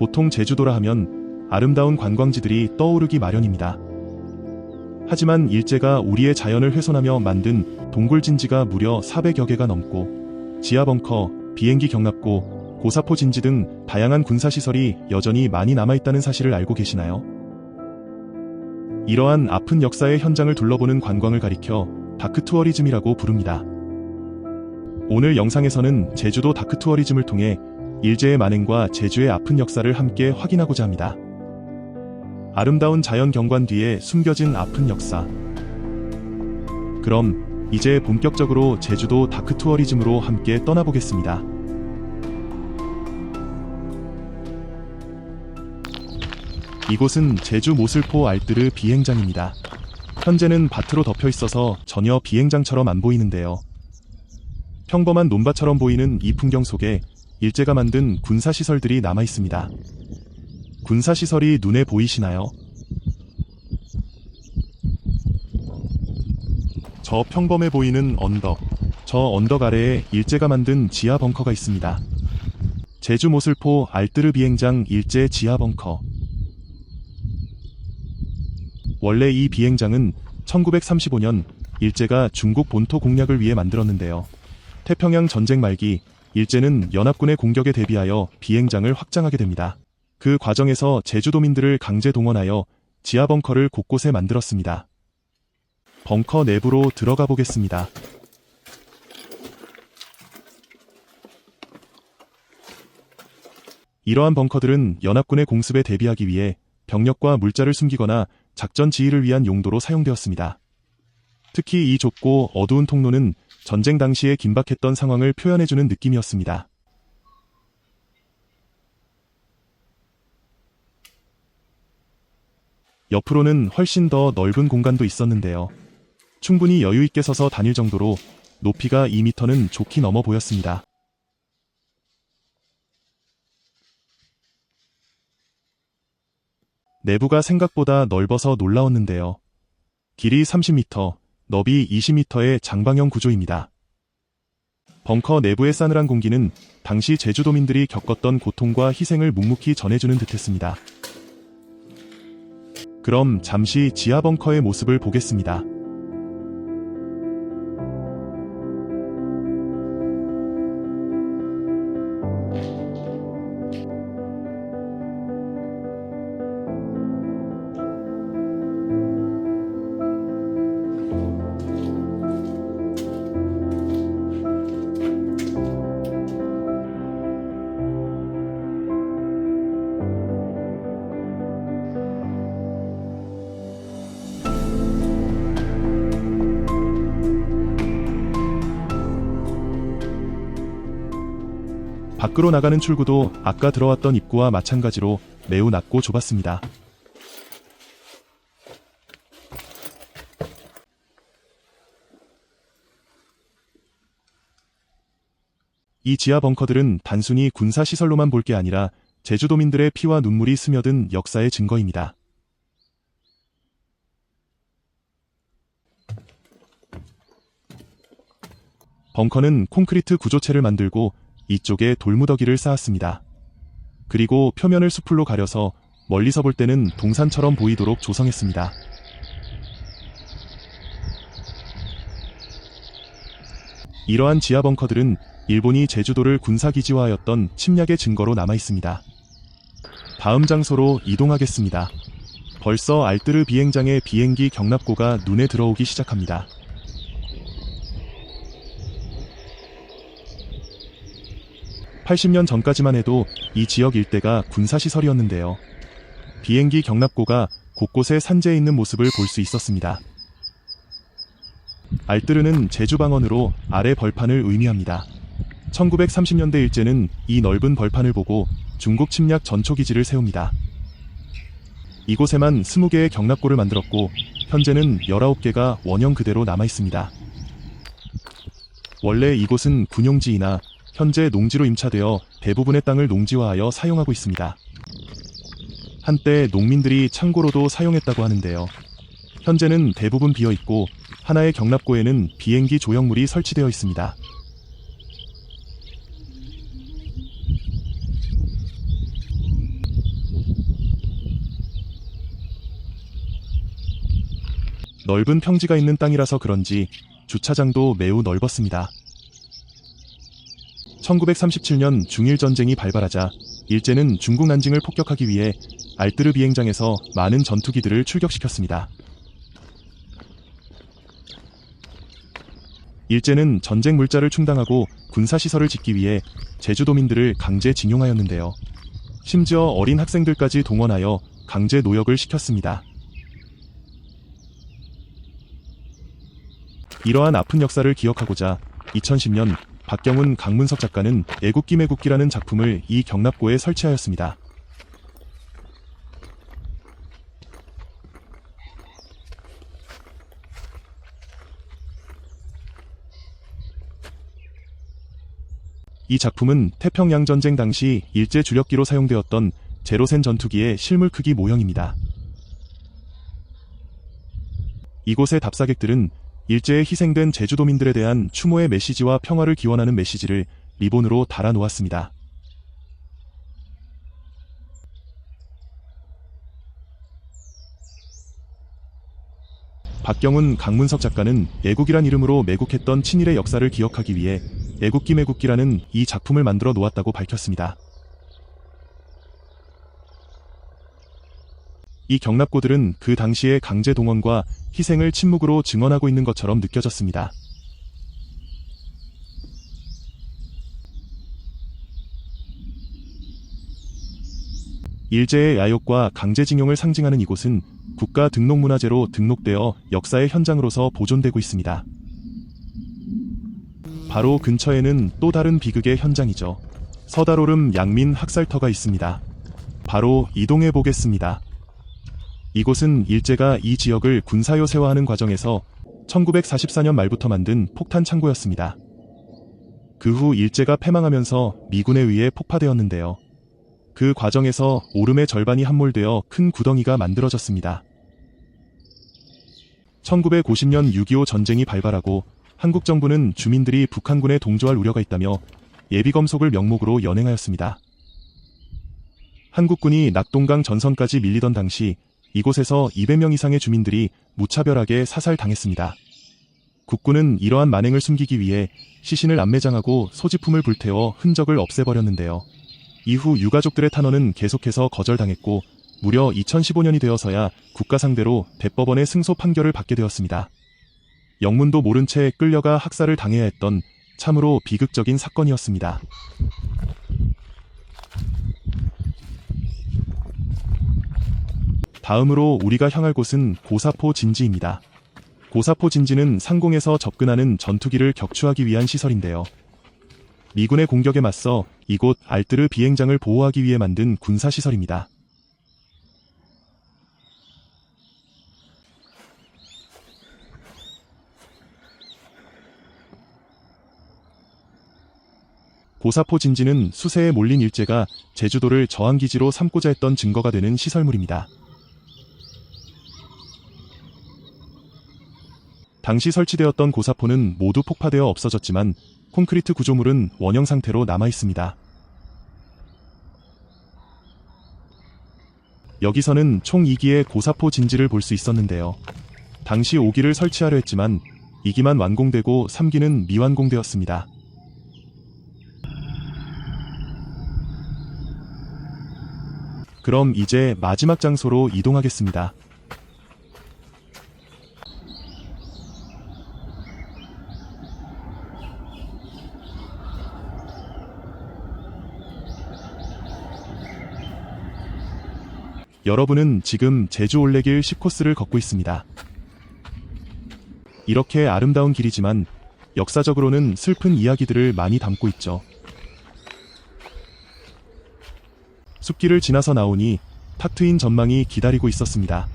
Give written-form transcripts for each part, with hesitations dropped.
보통 제주도라 하면 아름다운 관광지들이 떠오르기 마련입니다. 하지만 일제가 우리의 자연을 훼손하며 만든 동굴진지가 무려 400여 개가 넘고 지하벙커, 비행기 경납고, 고사포 진지 등 다양한 군사시설이 여전히 많이 남아있다는 사실을 알고 계시나요? 이러한 아픈 역사의 현장을 둘러보는 관광을 가리켜 다크투어리즘이라고 부릅니다. 오늘 영상에서는 제주도 다크투어리즘을 통해 일제의 만행과 제주의 아픈 역사를 함께 확인하고자 합니다. 아름다운 자연 경관 뒤에 숨겨진 아픈 역사. 그럼 이제 본격적으로 제주도 다크투어리즘으로 함께 떠나보겠습니다. 이곳은 제주 모슬포 알뜨르 비행장입니다. 현재는 밭으로 덮여 있어서 전혀 비행장처럼 안 보이는데요. 평범한 논밭처럼 보이는 이 풍경 속에 일제가 만든 군사시설들이 남아 있습니다. 군사시설이 눈에 보이시나요? 저 평범해 보이는 언덕, 저 언덕 아래에 일제가 만든 지하 벙커가 있습니다. 제주 모슬포 알뜨르 비행장 일제 지하 벙커. 원래 이 비행장은 1935년 일제가 중국 본토 공략을 위해 만들었는데요. 태평양 전쟁 말기 일제는 연합군의 공격에 대비하여 비행장을 확장하게 됩니다. 그 과정에서 제주도민들을 강제 동원하여 지하 벙커를 곳곳에 만들었습니다. 벙커 내부로 들어가 보겠습니다. 이러한 벙커들은 연합군의 공습에 대비하기 위해 병력과 물자를 숨기거나 작전 지휘를 위한 용도로 사용되었습니다. 특히 이 좁고 어두운 통로는 전쟁 당시에 긴박했던 상황을 표현해주는 느낌이었습니다. 옆으로는 훨씬 더 넓은 공간도 있었는데요. 충분히 여유있게 서서 다닐 정도로 높이가 2m는 좋게 넘어 보였습니다. 내부가 생각보다 넓어서 놀라웠는데요. 길이 30m, 너비 20m의 장방형 구조입니다. 벙커 내부의 싸늘한 공기는 당시 제주도민들이 겪었던 고통과 희생을 묵묵히 전해주는 듯했습니다. 그럼 잠시 지하 벙커의 모습을 보겠습니다. 밖으로 나가는 출구도 아까 들어왔던 입구와 마찬가지로 매우 낮고 좁았습니다. 이 지하 벙커들은 단순히 군사시설로만 볼 게 아니라 제주도민들의 피와 눈물이 스며든 역사의 증거입니다. 벙커는 콘크리트 구조체를 만들고 이쪽에 돌무더기를 쌓았습니다. 그리고 표면을 수풀로 가려서 멀리서 볼 때는 동산처럼 보이도록 조성했습니다. 이러한 지하 벙커들은 일본이 제주도를 군사기지화하였던 침략의 증거로 남아 있습니다. 다음 장소로 이동하겠습니다. 벌써 알뜨르 비행장의 비행기 경납고가 눈에 들어오기 시작합니다. (80년) 전까지만 해도 이 지역 일대가 군사시설이었는데요. 비행기 경납고가 곳곳에 산재해 있는 모습을 볼 수 있었습니다. 알뜨르는 제주방언으로 아래 벌판을 의미합니다. 1930년대 일제는 이 넓은 벌판을 보고 중국 침략 전초기지를 세웁니다. 이곳에만 20개의 경납고를 만들었고 현재는 19개가 원형 그대로 남아있습니다. 원래 이곳은 군용지이나 현재 농지로 임차되어 대부분의 땅을 농지화하여 사용하고 있습니다. 한때 농민들이 창고로도 사용했다고 하는데요. 현재는 대부분 비어있고 하나의 경납고에는 비행기 조형물이 설치되어 있습니다. 넓은 평지가 있는 땅이라서 그런지 주차장도 매우 넓었습니다. 1937년 중일 전쟁이 발발하자 일제는 중국 난징을 폭격하기 위해 알뜨르 비행장에서 많은 전투기들을 출격시켰습니다. 일제는 전쟁 물자를 충당하고 군사시설을 짓기 위해 제주도민들을 강제 징용하였는데요. 심지어 어린 학생들까지 동원하여 강제 노역을 시켰습니다. 이러한 아픈 역사를 기억하고자 2010년 박경훈 강문석 작가는 애국기 매국기라는 작품을 이 경납고에 설치하였습니다. 이 작품은 태평양 전쟁 당시 일제 주력기로 사용되었던 제로센 전투기의 실물 크기 모형입니다. 이곳의 답사객들은 일제에 희생된 제주도민들에 대한 추모의 메시지와 평화를 기원하는 메시지를 리본으로 달아 놓았습니다. 박경훈 강문석 작가는 애국이란 이름으로 매국했던 친일의 역사를 기억하기 위해 애국기 매국기라는 이 작품을 만들어 놓았다고 밝혔습니다. 이 경납고들은 그 당시의 강제 동원과 희생을 침묵으로 증언하고 있는 것처럼 느껴졌습니다. 일제의 야욕과 강제징용을 상징하는 이곳은 국가등록문화재로 등록되어 역사의 현장으로서 보존되고 있습니다. 바로 근처에는 또 다른 비극의 현장이죠. 서다로름 양민 학살터가 있습니다. 바로 이동해 보겠습니다. 이곳은 일제가 이 지역을 군사요새화하는 과정에서 1944년 말부터 만든 폭탄 창고였습니다. 그 후 일제가 패망하면서 미군에 의해 폭파되었는데요. 그 과정에서 오름의 절반이 함몰되어 큰 구덩이가 만들어졌습니다. 1950년 6.25 전쟁이 발발하고 한국 정부는 주민들이 북한군에 동조할 우려가 있다며 예비검속을 명목으로 연행하였습니다. 한국군이 낙동강 전선까지 밀리던 당시 이곳에서 200명 이상의 주민들이 무차별하게 사살당했습니다. 국군은 이러한 만행을 숨기기 위해 시신을 안매장하고 소지품을 불태워 흔적을 없애버렸는데요. 이후 유가족들의 탄원은 계속해서 거절당했고 무려 2015년이 되어서야 국가 상대로 대법원의 승소 판결을 받게 되었습니다. 영문도 모른 채 끌려가 학살을 당해야 했던 참으로 비극적인 사건이었습니다. 다음으로 우리가 향할 곳은 고사포 진지입니다. 고사포 진지는 상공에서 접근하는 전투기를 격추하기 위한 시설인데요. 미군의 공격에 맞서 이곳 알뜨르 비행장을 보호하기 위해 만든 군사시설입니다. 고사포 진지는 수세에 몰린 일제가 제주도를 저항기지로 삼고자 했던 증거가 되는 시설물입니다. 당시 설치되었던 고사포는 모두 폭파되어 없어졌지만 콘크리트 구조물은 원형 상태로 남아있습니다. 여기서는 총 2기의 고사포 진지를 볼 수 있었는데요. 당시 5기를 설치하려 했지만 2기만 완공되고 3기는 미완공되었습니다. 그럼 이제 마지막 장소로 이동하겠습니다. 여러분은 지금 제주 올레길 10코스를 걷고 있습니다. 이렇게 아름다운 길이지만 역사적으로는 슬픈 이야기들을 많이 담고 있죠. 숲길을 지나서 나오니 탁 트인 전망이 기다리고 있었습니다.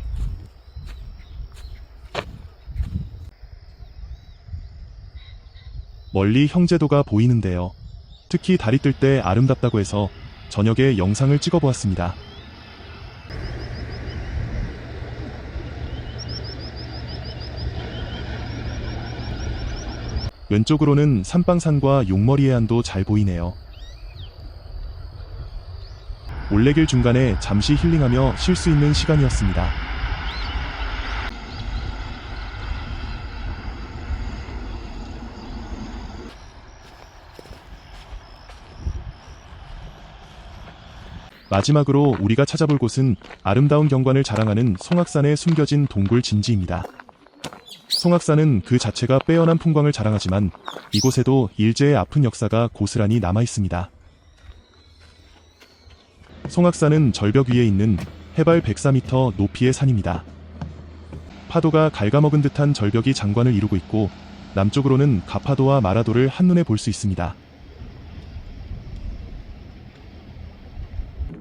멀리 형제도가 보이는데요. 특히 달이 뜰 때 아름답다고 해서 저녁에 영상을 찍어보았습니다. 왼쪽으로는 산방산과 용머리 해안도 잘 보이네요. 올레길 중간에 잠시 힐링하며 쉴 수 있는 시간이었습니다. 마지막으로 우리가 찾아볼 곳은 아름다운 경관을 자랑하는 송악산에 숨겨진 동굴 진지입니다. 송악산은 그 자체가 빼어난 풍광을 자랑하지만 이곳에도 일제의 아픈 역사가 고스란히 남아 있습니다. 송악산은 절벽 위에 있는 해발 104m 높이의 산입니다. 파도가 갉아먹은 듯한 절벽이 장관을 이루고 있고 남쪽으로는 가파도와 마라도를 한눈에 볼 수 있습니다.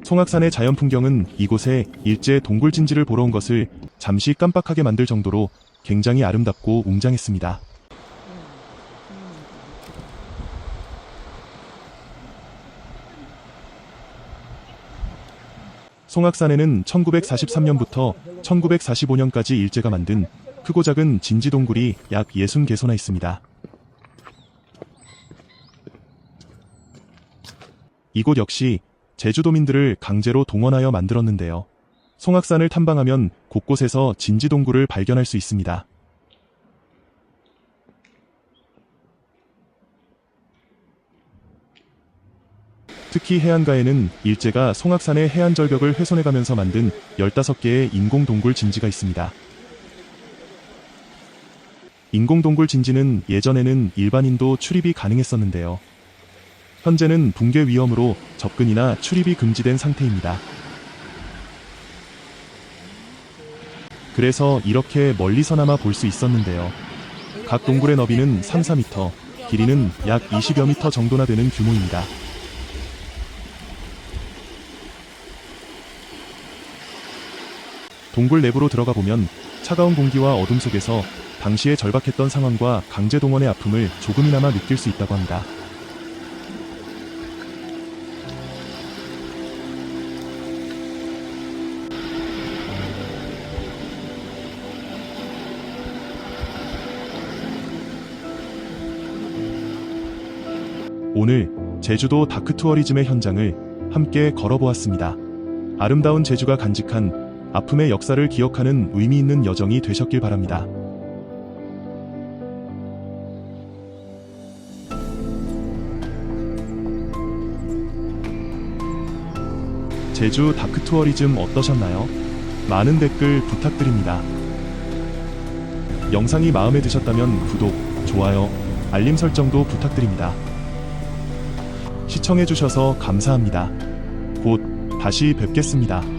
송악산의 자연 풍경은 이곳에 일제 동굴 진지를 보러 온 것을 잠시 깜빡하게 만들 정도로 굉장히 아름답고 웅장했습니다. 송악산에는 1943년부터 1945년까지 일제가 만든 크고 작은 진지 동굴이 약 60개소나 있습니다. 이곳 역시 제주도민들을 강제로 동원하여 만들었는데요. 송악산을 탐방하면 곳곳에서 진지 동굴을 발견할 수 있습니다. 특히 해안가에는 일제가 송악산의 해안 절벽을 훼손해가면서 만든 15개의 인공동굴 진지가 있습니다. 인공동굴 진지는 예전에는 일반인도 출입이 가능했었는데요. 현재는 붕괴 위험으로 접근이나 출입이 금지된 상태입니다. 그래서 이렇게 멀리서나마 볼 수 있었는데요. 각 동굴의 너비는 3-4m, 길이는 약 20여 미터 정도나 되는 규모입니다. 동굴 내부로 들어가 보면 차가운 공기와 어둠 속에서 당시에 절박했던 상황과 강제 동원의 아픔을 조금이나마 느낄 수 있다고 합니다. 오늘 제주도 다크투어리즘의 현장을 함께 걸어보았습니다. 아름다운 제주가 간직한 아픔의 역사를 기억하는 의미 있는 여정이 되셨길 바랍니다. 제주 다크투어리즘 어떠셨나요? 많은 댓글 부탁드립니다. 영상이 마음에 드셨다면 구독, 좋아요, 알림 설정도 부탁드립니다. 시청해주셔서 감사합니다. 곧 다시 뵙겠습니다.